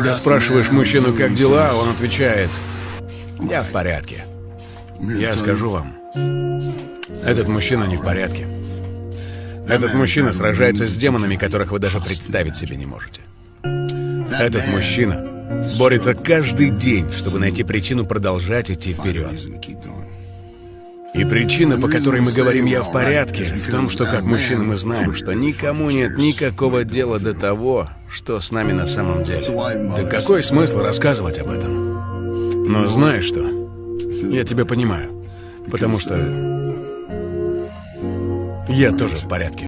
Когда спрашиваешь мужчину, как дела, он отвечает: «Я в порядке». Я скажу вам, этот мужчина не в порядке. Этот мужчина сражается с демонами, которых вы даже представить себе не можете. Этот мужчина борется каждый день, чтобы найти причину продолжать идти вперед. И причина, по которой мы говорим «я в порядке», в том, что как мужчины мы знаем, что никому нет никакого дела до того, что с нами на самом деле. Да какой смысл рассказывать об этом? Но знаешь что? Я тебя понимаю, потому что я тоже в порядке.